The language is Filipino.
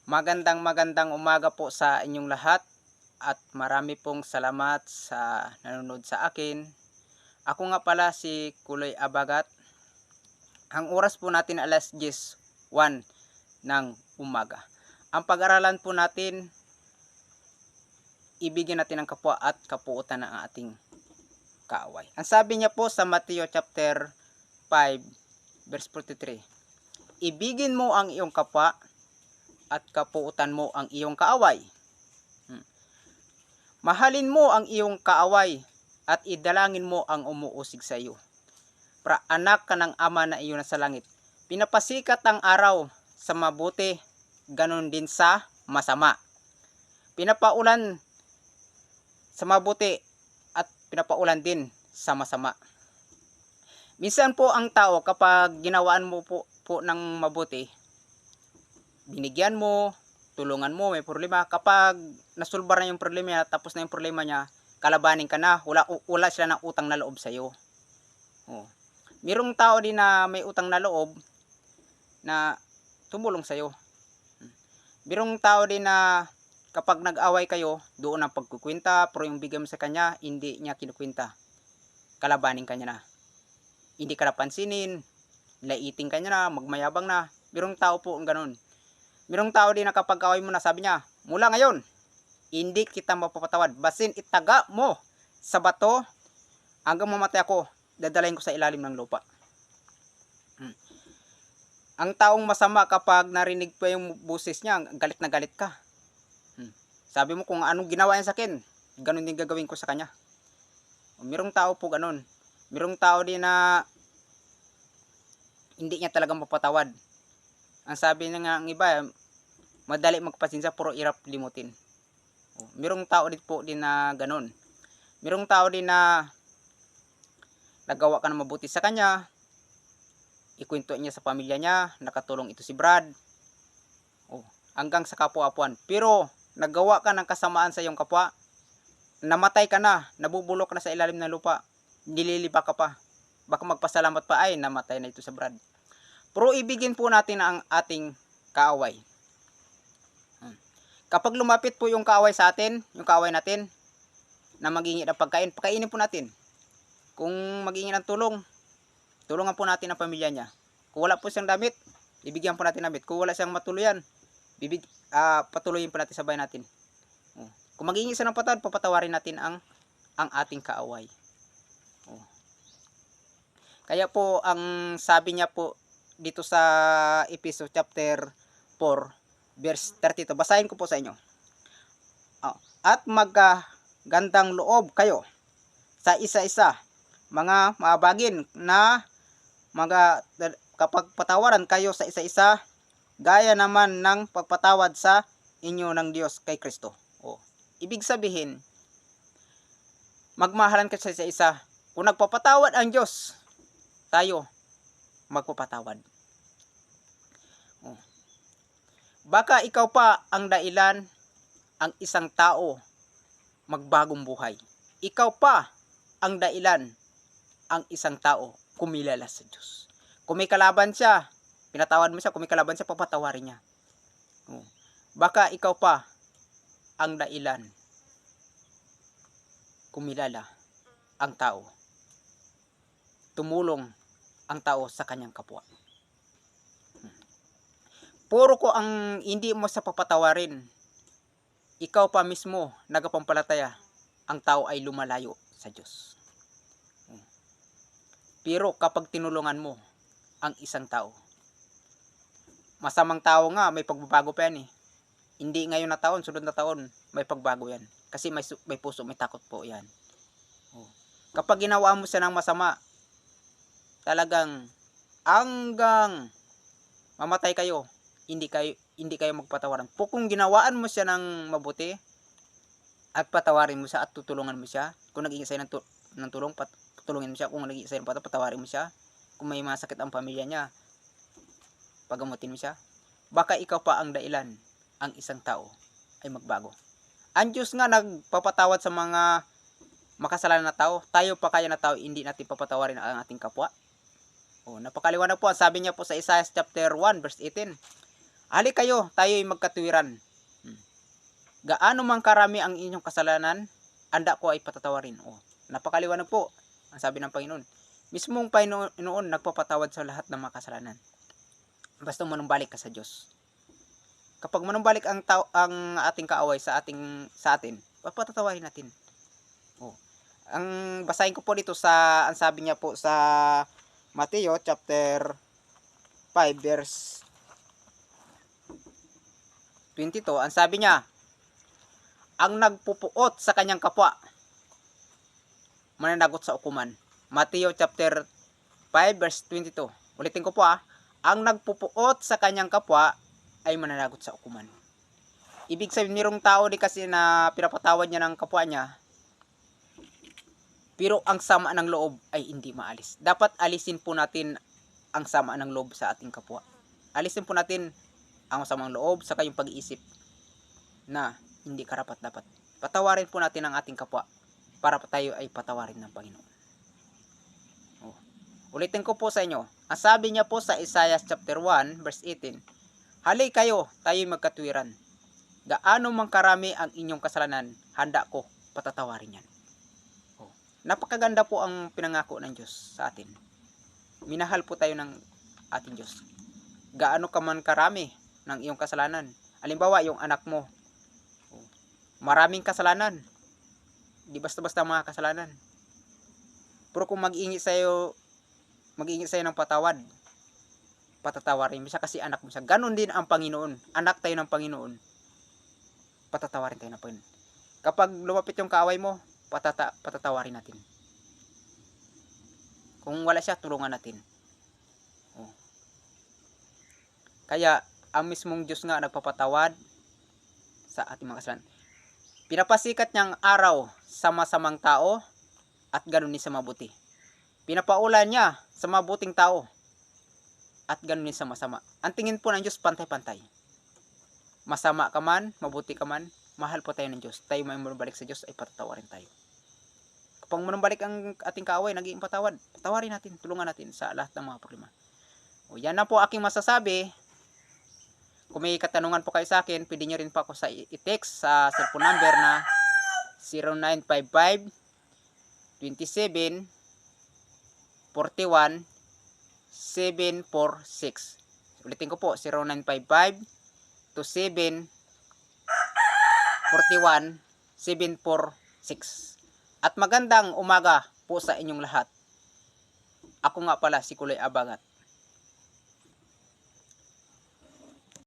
Magandang umaga po sa inyong lahat at marami pong salamat sa nanonood sa akin. Ako nga pala si Kuloy Abagat. Ang oras po natin alas 10:01 ng umaga. Ang pag-aralan po natin, ibigin natin ang kapwa at kapuutan ng ating kaaway. Ang sabi niya po sa Mateo chapter 5 verse 43, ibigin mo ang iyong kapwa at kapuutan mo ang iyong kaaway. Mahalin mo ang iyong kaaway at idalangin mo ang umuusig sa iyo. Anak ka ng Ama na iyo nasa langit. Pinapasikat ang araw sa mabuti, ganon din sa masama. Pinapaulan sa mabuti at pinapaulan din sa masama. Minsan po ang tao kapag ginawaan mo po ng mabuti, binigyan mo, tulungan mo, may problema. Kapag nasulbar na yung problema niya, tapos na yung problema niya, kalabanin ka na, wala sila ng utang na loob sa iyo. Oh. Merong tao din na may utang na loob na tumulong sa iyo. Merong tao din na kapag nag-away kayo, doon ang pagkukwenta, pero yung bigay mo sa kanya, hindi niya kinukwenta. Kalabanin ka niya na. Hindi ka napansinin, laiting ka niya na, magmayabang na. Merong tao po ang ganun. Merong tao din na kapag away mo na, sabi niya, mula ngayon, hindi kita mapapatawad. Basin itaga mo sa bato hanggang mamatay ako, dadalahin ko sa ilalim ng lupa. Ang taong masama kapag narinig pa yung boses niya, galit na galit ka. Sabi mo kung anong ginawa niya sa akin, ganun din gagawin ko sa kanya. Merong tao po ganun. Merong tao din na hindi niya talagang mapatawad. Ang sabi ng iba, madali magpasensya pero hirap limutin. Merong tao din po din na ganun. Merong tao din na nagawa ka na mabuti sa kanya, ikwento niya sa pamilya niya, nakatulong ito si Brad, hanggang sa kapwa-apuan. Pero nagawa ka ng kasamaan sa iyong kapwa, namatay ka na, nabubulok ka na sa ilalim ng lupa, nililiba ka pa, baka magpasalamat pa, ay namatay na ito sa Brad. Pero ibigin po natin ang ating kaaway. Kapag lumapit po yung kaaway sa atin, yung kaaway natin, na maghingi ng pagkain, pakainin po natin. Kung maghingi ng tulong, tulungan po natin ang pamilya niya. Kung wala po siyang damit, ibigyan po natin damit. Kung wala siyang matuluyan, patuloyin po natin sa bahay natin. Kung maghingi siya ng patawad, papatawarin natin ang ating kaaway. Kaya po, ang sabi niya po dito sa Efeso chapter 4, verse 32. Basahin ko po sa inyo. At magagandang loob kayo sa isa-isa, mga maabagin na kapag patawaran kayo sa isa-isa, gaya naman ng pagpatawad sa inyo ng Diyos kay Kristo. Ibig sabihin, magmahalan ka sa isa-isa. Kung nagpapatawad ang Diyos, tayo magpapatawad. Baka ikaw pa ang dahilan ang isang tao magbagong buhay. Ikaw pa ang dahilan ang isang tao kumilala sa Diyos. Kung may kalaban siya, pinatawad mo siya. Kung may kalaban siya, papatawarin niya. Baka ikaw pa ang dahilan kumilala ang tao. Tumulong ang tao sa kanyang kapwa. Puro ko ang hindi mo sa papatawarin, ikaw pa mismo nagapampalataya, ang tao ay lumalayo sa Diyos. Pero kapag tinulungan mo ang isang tao, masamang tao nga, may pagbabago pa yan eh. Hindi ngayon na taon, sunod na taon, may pagbago yan. Kasi may puso, may takot po yan. Kapag ginawa mo siya ng masama, talagang hanggang mamatay kayo, hindi kayo magpatawaran. Kung ginawaan mo siya ng mabuti, at patawarin mo siya at tutulungan mo siya. Kung nag-iingay sa'yo ng tulong, patulungin mo siya. Kung nag-iingay sa'yo ng patawarin mo siya. Kung may masakit ang pamilya niya, pagamutin mo siya. Baka ikaw pa ang dahilan ang isang tao ay magbago. Ang Diyos nga nagpapatawad sa mga makasalanan na tao. Tayo pa kaya na tao, hindi natin papatawarin ang ating kapwa. Napakaliwanag po. Sabi niya po sa Isaiah chapter 1 verse 18, Hali kayo, tayo'y magkatuwiran. Gaano man karami ang inyong kasalanan, handa ko ay patatawarin. Oh, napakaliwanag po ang sabi ng Panginoon. Mismong Panginoon nagpapatawad sa lahat ng mga kasalanan. Basta manumbalik ka sa Diyos. Kapag manumbalik ang ating kaaway sa atin, papatatawarin natin. Oh. Ang basahin ko po dito ang sabi niya po sa Mateo chapter 5 verse 22, ang sabi niya, ang nagpupuot sa kanyang kapwa, mananagot sa hukuman. Mateo chapter 5 verse 22. Ulitin ko po ang nagpupuot sa kanyang kapwa ay mananagot sa hukuman. Ibig sabihin, mayroong tao di kasi na pinapatawad niya ng kapwa niya, pero ang sama ng loob ay hindi maalis. Dapat alisin po natin ang sama ng loob sa ating kapwa. Alisin po natin ang masamang loob sa kayong pag-iisip na hindi karapat-dapat. Patawarin po natin ang ating kapwa para tayo ay patawarin ng Panginoon. Oh. Ulitin ko po sa inyo. Ang sabi niya po sa Isaiah chapter 1 verse 18, hali kayo, tayo'y magkatuwiran. Gaano man karami ang inyong kasalanan, handa ko patatawarin yan. Oh. Napakaganda po ang pinangako ng Diyos sa atin. Minahal po tayo ng ating Diyos. Gaano ka man karami ng iyong kasalanan. Halimbawa, yung anak mo, maraming kasalanan. Di basta-basta mga kasalanan. Pero kung mag-ingi sa'yo ng patawad, patatawarin mo siya kasi anak mo siya. Ganon din ang Panginoon. Anak tayo ng Panginoon. Patatawarin tayo ng Panginoon. Kapag lumapit yung kaaway mo, patatawarin natin. Kung wala siya, tulungan natin. Oh. Kaya, ang mismong Diyos nga nagpapatawad sa ating mga kasalanan. Pinapasikat niyang araw sa masamang tao at ganoon din sa mabuti. Pinapaulan niya sa mabuting tao at ganoon din sa masama. Ang tingin po ng Diyos pantay-pantay. Masama ka man, mabuti ka man, mahal po tayo ng Diyos. Tayo may manubalik sa Diyos ay patatawarin tayo. Kapag manubalik ang ating kaaway, naging patawad, patawarin natin, tulungan natin sa lahat ng mga problema. O yan na po aking masasabi. Kung may katanungan po kayo sa akin, pwede nyo rin po ako sa i-text sa cellphone number na 0955 27 41 746. Ulitin ko po, 0955 27 41 746. At magandang umaga po sa inyong lahat. Ako nga pala si Kuloy Abangat.